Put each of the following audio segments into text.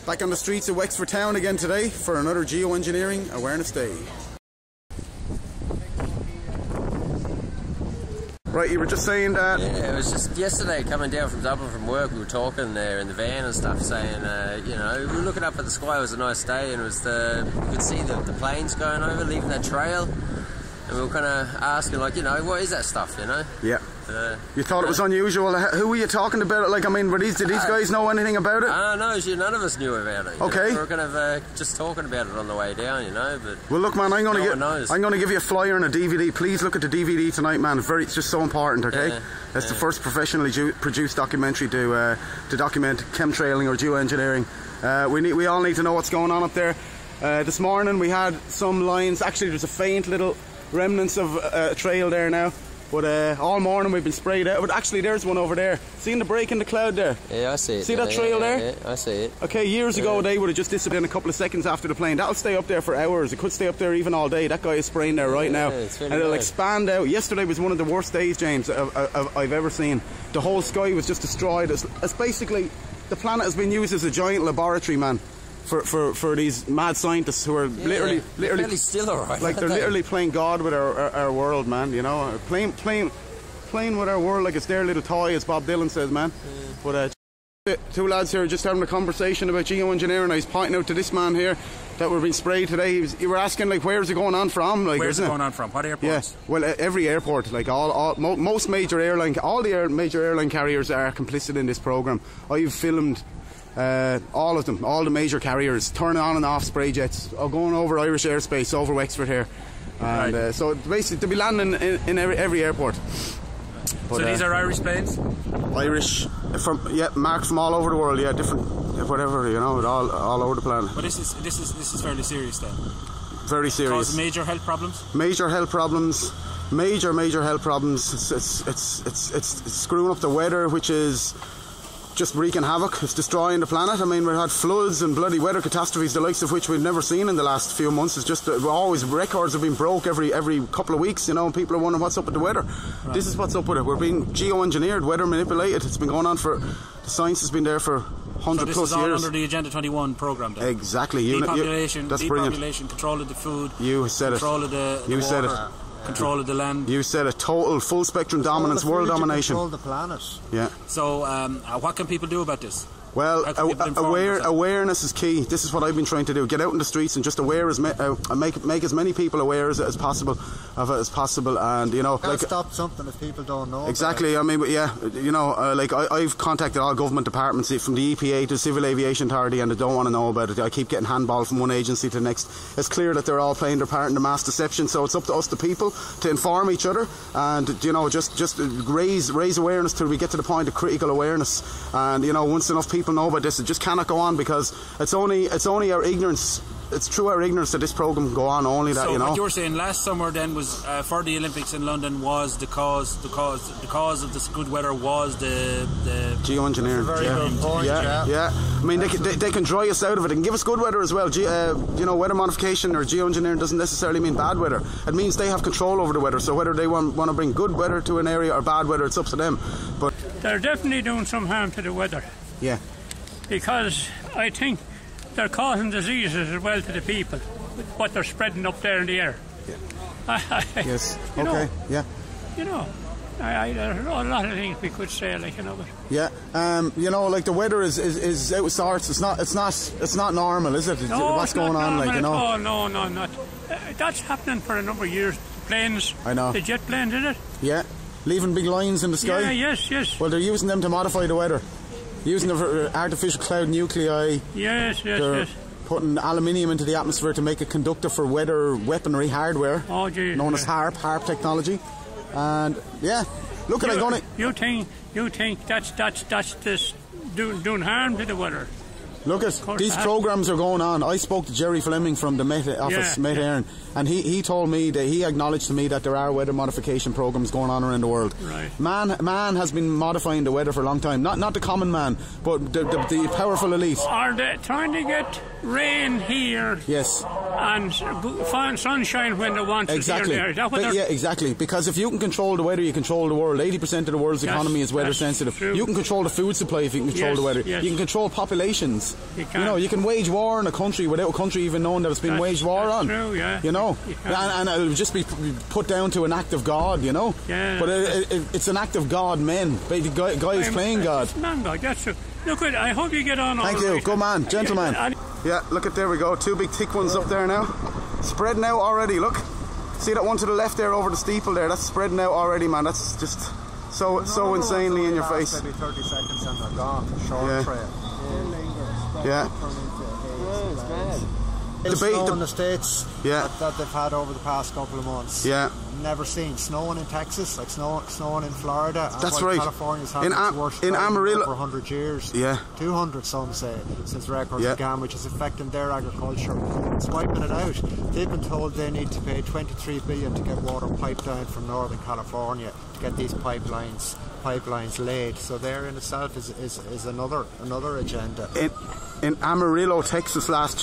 Back on the streets of Wexford town again today for another Geoengineering Awareness Day. Right, you were just saying that... Yeah, it was just yesterday coming down from Dublin from work, we were talking there in the van and stuff, saying, you know, we were looking up at the sky, it was a nice day, and it was you could see the planes going over, leaving that trail, and we were kind of asking, like, you know, what is that stuff, you know? Yeah. You thought it was unusual. Who were you talking about it? Like, I mean, did these guys know anything about it? No, none of us knew about it. Okay. We were kind of just talking about it on the way down, you know. But well, look, man, I'm going to give you a flyer and a DVD. Please look at the DVD tonight, man. It's just so important. Okay. It's the first professionally produced documentary to document chemtrailing or geoengineering. We all need to know what's going on up there. This morning we had some lines. Actually, there's a faint little remnants of a trail there now. But all morning we've been sprayed out. But actually there's one over there. Seeing the break in the cloud there? Yeah, I see it. See that trail there? Yeah, I see it. Okay, years ago they would have just disappeared in a couple of seconds after the plane. That'll stay up there for hours. It could stay up there even all day. That guy is spraying there right now. And it'll expand out. Yesterday was one of the worst days, James, I've ever seen. The whole sky was just destroyed. It's basically, the planet has been used as a giant laboratory, man. For these mad scientists who are literally still alright. Like they're literally playing God with our world, man. You know, playing with our world like it's their little toy, as Bob Dylan says, man. But two lads here just having a conversation about geoengineering. I was pointing out to this man here that we're being sprayed today. You were asking, like, where's it going on from? Like, where's it going on from? What airports? Yeah, well, every airport, like most major airline, all the major airline carriers are complicit in this program. I've filmed. All of them, all the major carriers, turning on and off spray jets, going over Irish airspace, over Wexford here, and so basically they'll be landing in every airport. But, so these are Irish planes? Irish, marked from all over the world, different, whatever, you know, all over the planet. But this is fairly serious then. Very serious. Cause major health problems. Major health problems. Major health problems. It's screwing up the weather, which is just wreaking havoc. It's destroying the planet. I mean, we've had floods and bloody weather catastrophes, the likes of which we've never seen in the last few months. It's just always records have been broke every couple of weeks, you know, and people are wondering what's up with the weather. Right. This is what's up with it. We're being geoengineered, weather manipulated. It's been going on the science has been there for 100 plus years. So this is all under the Agenda 21 programme then? Exactly. Depopulation, control of the food, you said control of the water. Control of the land. You said a total full spectrum dominance, world domination. Control the planet. Yeah. So what can people do about this? Well, awareness is key. This is what I've been trying to do. Get out in the streets and just make as many people aware as possible of it as possible. And you know, can't stop something if people don't know. Exactly. I mean, but yeah, you know, like I've contacted all government departments from the EPA to the Civil Aviation Authority, and they don't want to know about it. I keep getting handball from one agency to the next. It's clear that they're all playing their part in the mass deception. So it's up to us, the people, to inform each other, and you know, just raise awareness till we get to the point of critical awareness. And you know, once enough people know about this, it just cannot go on, because it's only our ignorance. It's through our ignorance that this program can go on. Only that, so you know. What you were saying last summer then was for the Olympics in London was the cause of this good weather was the geoengineering. Yeah. I mean, they can dry us out of it. They can give us good weather as well. You know, weather modification or geoengineering doesn't necessarily mean bad weather. It means they have control over the weather. So whether they want to bring good weather to an area or bad weather, it's up to them. But they're definitely doing some harm to the weather. Yeah. Because I think they're causing diseases as well to the people with what they're spreading up there in the air. Yeah. Yes. You know, yeah. You know, there's a lot of things we could say, like, you know. But yeah. You know, like the weather is out of sorts. It's not normal, is it? No, what's going on, like, you know? Oh no, not. That's happening for a number of years. Planes. I know. The jet planes, is it? Yeah. Leaving big lines in the sky. Yeah. Yes. Well, they're using them to modify the weather. Using the artificial cloud nuclei. Yes. Putting aluminium into the atmosphere to make it conductive for weather weaponry hardware. Oh, geez. Known as HARP technology. And yeah, look, I'm going to. You think that's this doing harm to the weather? Look at these programs are going on. I spoke to Jerry Fleming from the Met Office, Met Éireann, and he told me that he acknowledged to me that there are weather modification programs going on around the world. Right. Man has been modifying the weather for a long time. Not the common man, but the powerful elite. Are they trying to get rain here? Yes. And find sunshine when they want it. Exactly. Here and there. Yeah, exactly. Because if you can control the weather, you control the world. 80% of the world's economy is weather sensitive. True. You can control the food supply if you can control the weather. Yes. You can control populations. because you know you can wage war in a country without a country even knowing that it's been waged war on. True, yeah. You know, and it'll just be put down to an act of God. You know, yeah. But it's an act of God, men. The guy is playing God. It's man God. That's true. Look, I hope you get on. Thank you, good man, gentleman. Yeah, look at there we go. Two big thick ones up there now, spreading out already. Look, see that one to the left there over the steeple there? That's spreading out already, man. That's just so insanely in your face. Maybe 30 seconds and they're gone. Short trail. Yeah. It's mad. Snow in the States that they've had over the past couple of months. Yeah. Never seen snowing in Texas, like snowing in Florida. That's right. California's had its worst in Amarillo for 100 years. Yeah. 200 some say since records began, which is affecting their agriculture. It's wiping it out. They've been told they need to pay $23 billion to get water piped down from Northern California to get these pipelines laid. So there in itself is another agenda. In Amarillo, Texas last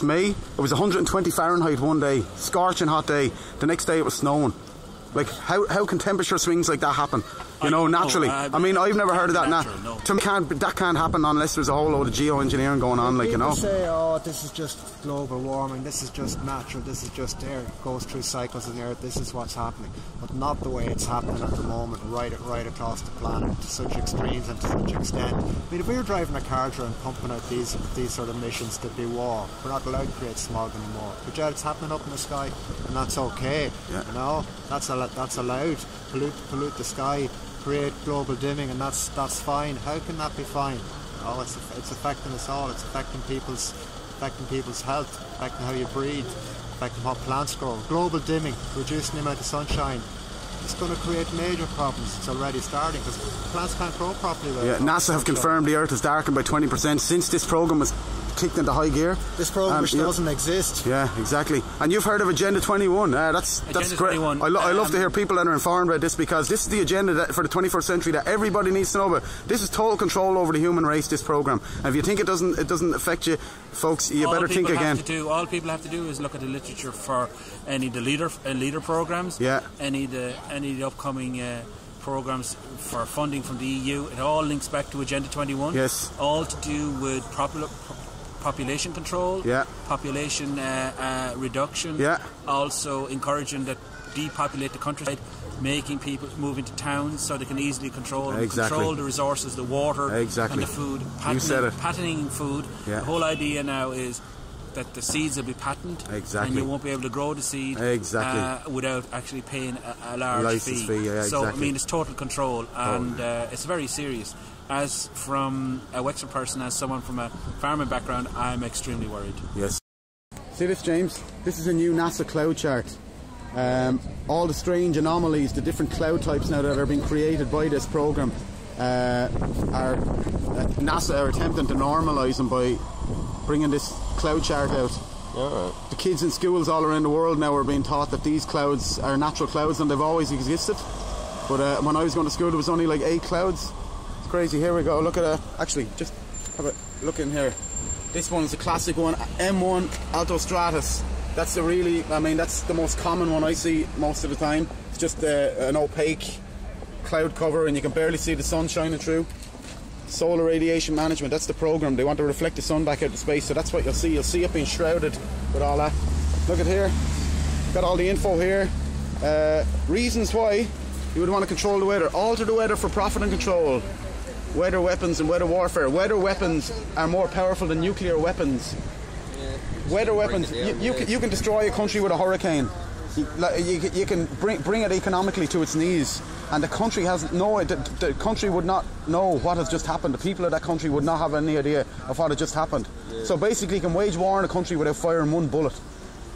May, it was 120 Fahrenheit one day, scorching hot day. The next day it was snowing. Like, how can temperature swings like that happen? You know, naturally. I mean, I've never heard of that. To me, that can't happen unless there's a whole load of geoengineering going on, like, you know. People say, oh, this is just global warming, this is just natural, this is just air, it goes through cycles in the earth, this is what's happening. But not the way it's happening at the moment, right across the planet, to such extremes and to such extent. I mean, if we were driving a car and pumping out these sort of emissions, there'd be war. We're not allowed to create smog anymore. But yeah, it's happening up in the sky, and that's okay. You know, that's allowed. Pollute the sky, create global dimming, and that's fine. How can that be fine? Oh, it's affecting us all. It's affecting people's health, affecting how you breathe, affecting what plants grow. Global dimming, reducing the amount of sunshine. It's going to create major problems. It's already starting because plants can't grow properly. NASA have confirmed the Earth is darkened by 20% since this program was kicked into high gear. This program which doesn't exist. Yeah, exactly. And you've heard of Agenda 21. That's great. 21. I love to hear people that are informed about this, because this is the agenda for the 21st century that everybody needs to know about. This is total control over the human race, this program. And if you think it doesn't affect you, folks, you better think again. All people have to do is look at the literature for any of the leader programs. Yeah. Any of the upcoming programs for funding from the EU. It all links back to Agenda 21. Yes. All to do with population control, population reduction, also encouraging that depopulate the countryside, making people move into towns so they can easily control the resources, the water and the food, patenting food. The whole idea now is that the seeds will be patented and you won't be able to grow the seed without actually paying a large fee. So I mean, it's total control, and it's very serious. As from a Wexford person, as someone from a farming background, I'm extremely worried. Yes. See this, James? This is a new NASA cloud chart. All the strange anomalies, the different cloud types now that are being created by this program, NASA are attempting to normalise them by bringing this cloud chart out. The kids in schools all around the world now are being taught that these clouds are natural clouds and they've always existed. But when I was going to school, there was only like 8 clouds. Crazy. Here we go. Look at actually, just have a look in here. This one is a classic one, M1 Altostratus. That's that's the most common one I see most of the time. It's just an opaque cloud cover and you can barely see the sun shining through. Solar radiation management, that's the program. They want to reflect the sun back out into space, so that's what you'll see. You'll see it being shrouded with all that. Look at here. Got all the info here. Reasons why you would want to control the weather. Alter the weather for profit and control. Weather weapons and weather warfare. Weather weapons are more powerful than nuclear weapons. Weather weapons, you can destroy a country with a hurricane. You can bring it economically to its knees, and the country the country would not know what has just happened. The people of that country would not have any idea of what had just happened. So basically, you can wage war in a country without firing one bullet.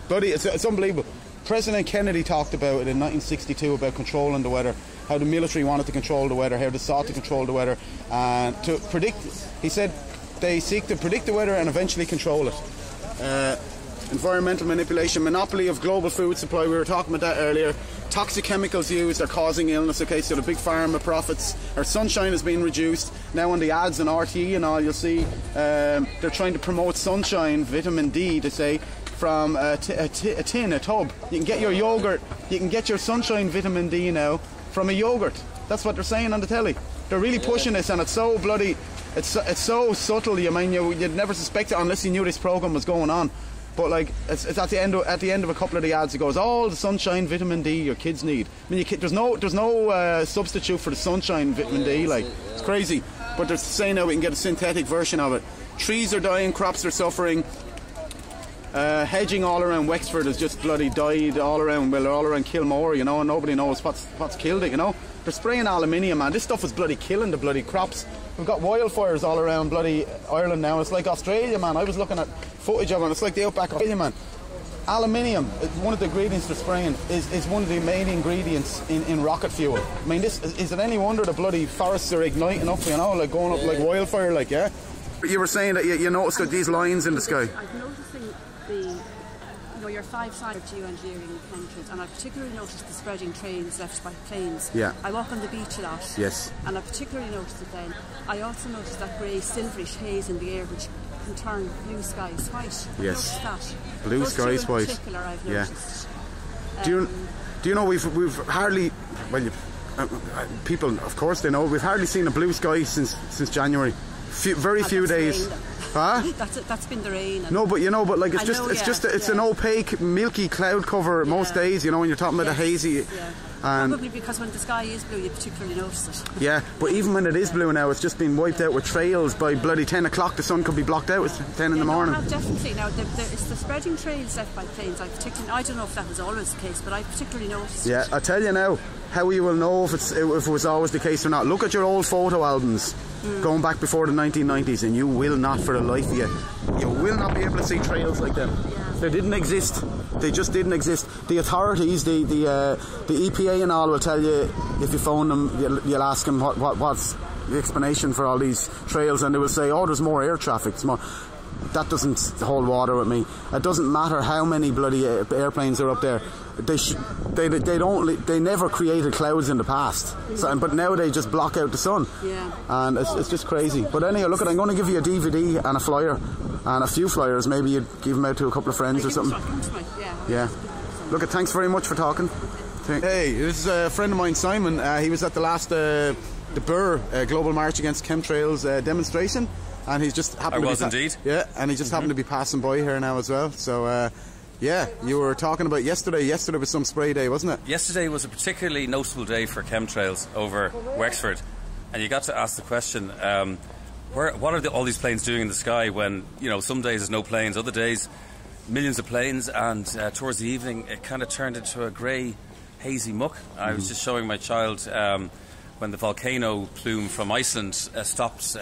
It's unbelievable. President Kennedy talked about it in 1962 about controlling the weather, how the military wanted to control the weather, how they sought to control the weather, and to predict. He said they seek to predict the weather and eventually control it. Environmental manipulation, monopoly of global food supply. We were talking about that earlier. Toxic chemicals used are causing illness. Okay, so the big pharma profits. Our sunshine has been reduced. Now on the ads on RTE and all, you'll see they're trying to promote sunshine, vitamin D, to say, from a tub. You can get your yogurt, you can get your sunshine vitamin D now from a yogurt. That's what they're saying on the telly. They're really pushing this, and it's so bloody it's so subtle. I mean, you'd never suspect it unless you knew this program was going on. But like, it's at the end of a couple of the ads. It goes, all the sunshine, vitamin D your kids need. I mean, there's no substitute for the sunshine, vitamin D. Like, it's crazy. But they're saying now we can get a synthetic version of it. Trees are dying, crops are suffering. Hedging all around Wexford has just bloody died all around. Well, all around Kilmore, you know, and nobody knows what's killed it. You know, they're spraying aluminium, man. This stuff is bloody killing the bloody crops. We've got wildfires all around bloody Ireland now. It's like Australia, man. I was looking at footage of it. It's like the outback Australia, man. Aluminium, one of the ingredients they're spraying, is one of the main ingredients in rocket fuel. I mean, this is it any wonder the bloody forests are igniting up, you know, like going up like wildfire, like, yeah. You were saying that you noticed that these lines in the sky. I'm noticing your 5 sides of geoengineering and chemtrails, and I particularly noticed the spreading trails left by planes. Yeah. I walk on the beach a lot. Yes. And I particularly noticed it then. I also noticed that grey silverish haze in the air which can turn blue skies white. Yes. I noticed that. Blue Those skies white. In particular, I've noticed. Do you know we've hardly, well, people of course they know, we've hardly seen a blue sky since January. Very few days. Huh? That's been the rain. No, but like it's an opaque, milky cloud cover most days. You know, when you're talking about a hazy. Yeah. And probably because when the sky is blue, you particularly notice it. Yeah, but even when it is blue now, it's just been wiped out with trails by bloody 10 o'clock. The sun could be blocked out. It's 10 in the morning. No, definitely. Now, it's the spreading trails left by planes. I don't know if that was always the case, but I particularly noticed. Yeah, I tell you now, how you will know if it was always the case or not. Look at your old photo albums going back before the 1990s, and you will not, for the life of you will not be able to see trails like them. Yeah. They didn't exist. They just didn't exist. The authorities, the EPA and all will tell you, if you phone them, you'll ask them what's the explanation for all these trails, and they will say, oh, there's more air traffic. It's more. That doesn't hold water with me. It doesn't matter how many bloody airplanes are up there. They never created clouds in the past. So, but now they just block out the sun. Yeah. And it's just crazy. But anyhow, look, I'm going to give you a DVD and a flyer and a few flyers. Maybe you'd give them out to a couple of friends or something. Yeah. Look, thanks very much for talking. Hey, this is a friend of mine, Simon. He was at the last the Burr Global March Against Chemtrails demonstration. And he's just happened indeed. Yeah, and he just happened to be passing by here now as well. So, yeah, you were talking about yesterday. Yesterday was some spray day, wasn't it? Yesterday was a particularly notable day for chemtrails over Wexford. And you got to ask the question, what are all these planes doing in the sky when, some days there's no planes, other days millions of planes, and towards the evening it kind of turned into a grey, hazy muck. I was just showing my child when the volcano plume from Iceland stopped...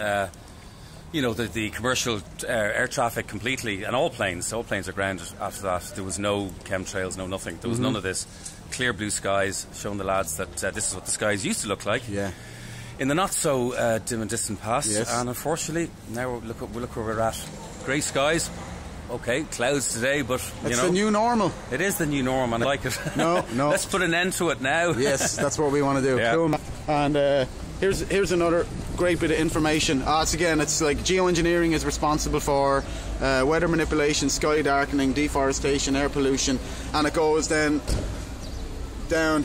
the commercial air traffic completely, and all planes are grounded after that. There was no chemtrails, no nothing. There was none of this. Clear blue skies, showing the lads that this is what the skies used to look like. Yeah. In the not so dim and distant past. Yes. And unfortunately, now look where we're at. Grey skies. Okay, clouds today, but it's the new normal. It is the new norm, and I like it. No. Let's put an end to it now. Yes, that's what we want to do. Yeah. Cool. And here's another great bit of information. It's like geoengineering is responsible for weather manipulation, sky darkening, deforestation, air pollution, and it goes then down,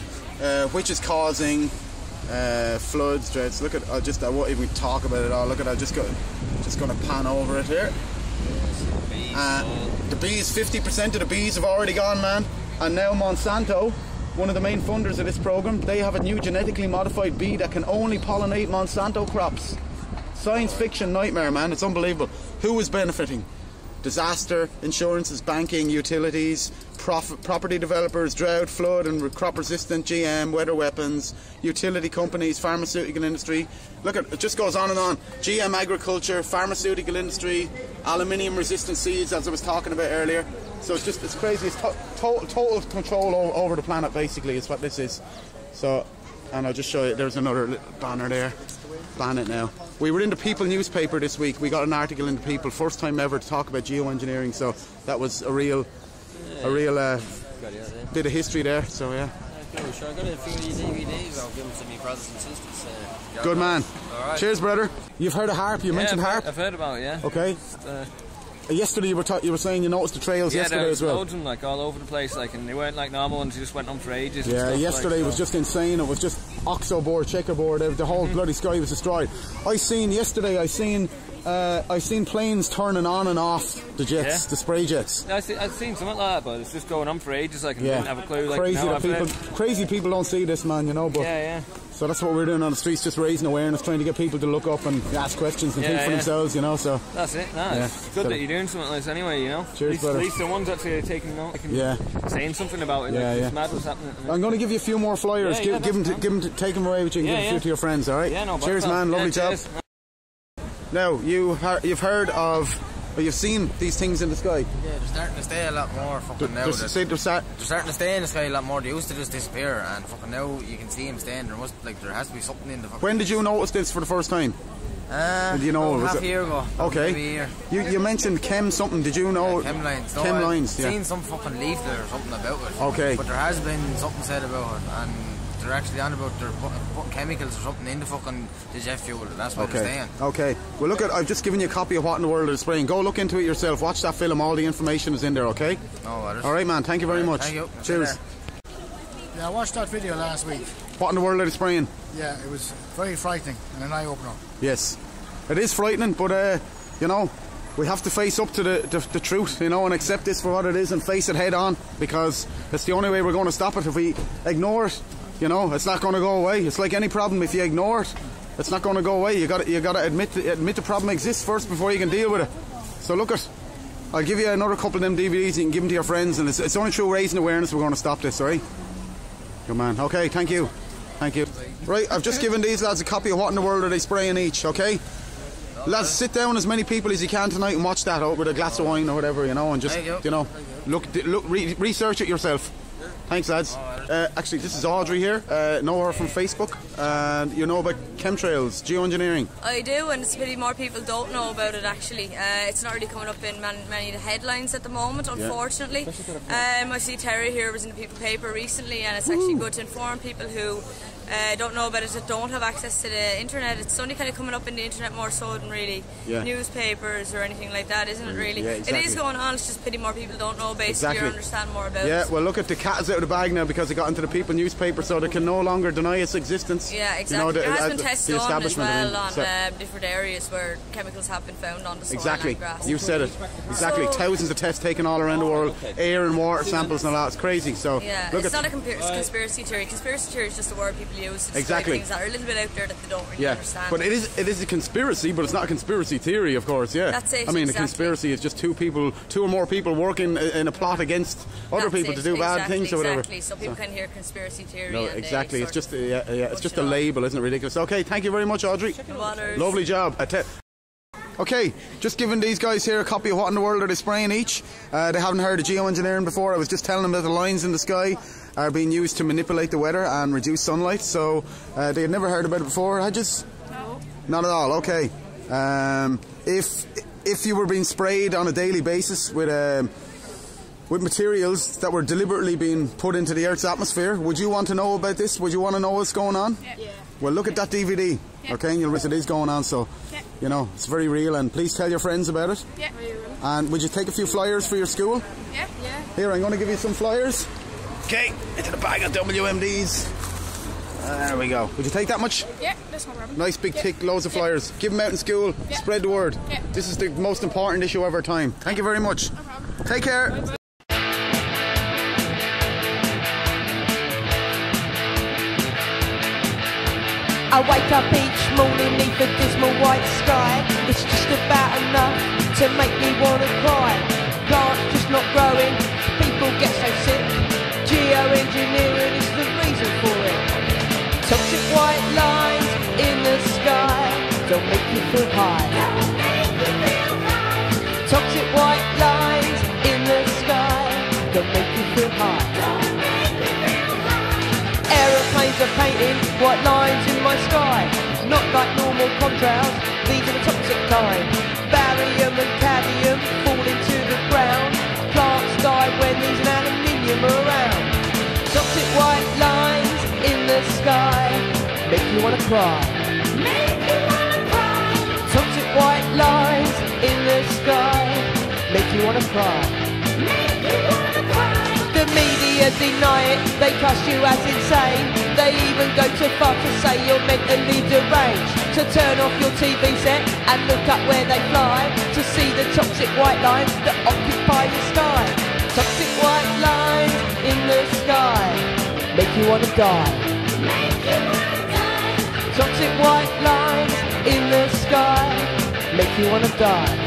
which is causing floods, droughts. Look at what if we talk about it all. Look at I'm just going to pan over it here. The bees, 50% of the bees have already gone, man, and now Monsanto, one of the main funders of this program, they have a new genetically modified bee that can only pollinate Monsanto crops. Science fiction nightmare, man. It's unbelievable. Who is benefiting? Disaster, insurances, banking, utilities, property developers, drought, flood and crop resistant, GM, weather weapons, utility companies, pharmaceutical industry. Look, it just goes on and on. GM agriculture, pharmaceutical industry, aluminium resistant seeds, as I was talking about earlier. So it's crazy. It's total control over the planet, basically, is what this is. So, and I'll just show you, there's another little banner there. Ban it now. We were in the People newspaper this week. We got an article in the People, first time ever to talk about geoengineering. So that was a real bit of history there. So yeah. Sure, I got a few DVDs. I'll give them to my brothers and sisters. Good man. All right. Cheers, brother. You've heard of HARP? You mentioned HARP. I've heard about it. Yeah. Okay. yesterday you were saying you noticed the trails yesterday as well. Yeah, there was loads of them, like, all over the place, like, and they weren't like normal ones, they just went on for ages. Yeah, and stuff, yesterday was just insane. It was just oxo board, checkerboard, the whole bloody sky was destroyed. I seen planes turning on and off the jets, the spray jets. I've seen something like that, but it's just going on for ages, like, and didn't have a clue. Like, crazy people don't see this, man, you know, but... Yeah. So that's what we're doing on the streets, just raising awareness, trying to get people to look up and ask questions and think for themselves, you know, so... That's it, it's good that you're doing something like this anyway, you know. Cheers, at least the ones actually taking note, saying something about it, it's mad what's happening. I'm going to give you a few more flyers, take them away with you and give a few to your friends, alright? Yeah, no, cheers, man, lovely job. Now, you've heard of... you've seen these things in the sky? Yeah, they're starting to stay a lot more fucking now. They're starting to stay in the sky a lot more. They used to just disappear, and fucking now you can see them staying. There has to be something in the fucking... When did you notice this for the first time? Did you know? Half a year ago. Okay. Maybe a year. You mentioned chem something. Did you know? Chem lines. No, chem lines. I've seen some fucking leaflet or something about it. Okay. But there has been something said about it, and they're actually on about they're putting chemicals or something in the jet fuel, and that's why they're staying. Okay. Well, look, I've just given you a copy of What in the World is Spraying. Go look into it yourself. Watch that film. All the information is in there. Okay. No, all right, man. Thank you very much. Thank you. Cheers. Yeah, I watched that video last week. What in the World is Spraying? Yeah, it was very frightening and an eye opener. Yes, it is frightening, but you know, we have to face up to the truth, you know, and accept this for what it is and face it head on, because it's the only way we're going to stop it. If we ignore it, you know, it's not going to go away. It's like any problem. If you ignore it, it's not going to go away. You got to admit the problem exists first before you can deal with it. So look I'll give you another couple of them DVDs. You can give them to your friends, and it's only through raising awareness we're going to stop this. All right? Good man. Okay, thank you. Thank you. Right, I've just given these lads a copy of What in the World Are They Spraying each, okay? Lads, sit down as many people as you can tonight and watch that out with a glass of wine or whatever, you know, and just, you know, research it yourself. Thanks, lads. Actually, this is Audrey here. Know her from Facebook, and you know about chemtrails, geoengineering. I do, and it's a pity more people don't know about it. Actually, it's not really coming up in many of the headlines at the moment, unfortunately. I see Terry here was in the People paper recently, and it's actually good to inform people who don't know about it, that don't have access to the internet. It's only kind of coming up in the internet more so than really newspapers or anything like that, isn't it? Really, it is going on. It's just pity more people don't know basically or understand more about it. Yeah, well, look at the cat is out of the bag now because it got into the People newspaper, so they can no longer deny its existence. Yeah, exactly. You know, there has been tests done as well on so different areas where chemicals have been found on the soil and grass. You said it. Exactly. So, thousands of tests taken all around the world, air and water samples and all that. It's crazy. So yeah, it's not a conspiracy theory. Conspiracy theory is just a word people use. Exactly. Things that are a little bit out there that they don't really understand. But it is a conspiracy, but it's not a conspiracy theory, of course. Yeah. That's it. I mean, a conspiracy is just two or more people working in a plot against other people to do bad things or whatever. Exactly. So people can hear conspiracy theory. No, exactly. It's just it's just a label, isn't it? Ridiculous. Okay, thank you very much, Audrey. Lovely job. Okay, just giving these guys here a copy of What in the World Are They Spraying each. They haven't heard of geoengineering before. I was just telling them that the lines in the sky are being used to manipulate the weather and reduce sunlight, so they had never heard about it before. No. Not at all. Okay. If you were being sprayed on a daily basis with materials that were deliberately being put into the Earth's atmosphere, would you want to know about this? Would you want to know what's going on? Yeah. Well, look at that DVD, okay, and you'll realize it is going on, so, you know, it's very real, and please tell your friends about it. Yeah, we will. And would you take a few flyers for your school? Yeah. Here, I'm going to give you some flyers. Okay, into the bag of WMDs. There we go. Would you take that much? Yeah, that's no problem. Nice big tick, loads of flyers. Give them out in school, spread the word. Yeah. This is the most important issue of our time. Thank you very much. No problem. Take care. Bye-bye. I wake up each morning neath a dismal white sky. It's just about enough to make me wanna cry. Plants just not growing, people get so sick. Geoengineering is the reason for it. Toxic white lines in the sky don't make you feel high. Toxic white lines in the sky don't make you feel high. Aeroplanes are painting white lines in my sky. Not like normal contrails, these are the toxic kind. Barium and cadmium fall into the ground. Plants die when there's an aluminium around. Toxic white lines in the sky make you wanna cry. Make you wanna cry. Toxic white lines in the sky make you wanna cry. The media deny it, they cuss you as insane. They even go too far to say you're mentally deranged. To turn off your TV set and look up where they fly, to see the toxic white lines that occupy the sky. Toxic white lines in the sky, make you wanna die. Toxic white lines in the sky, make you wanna die.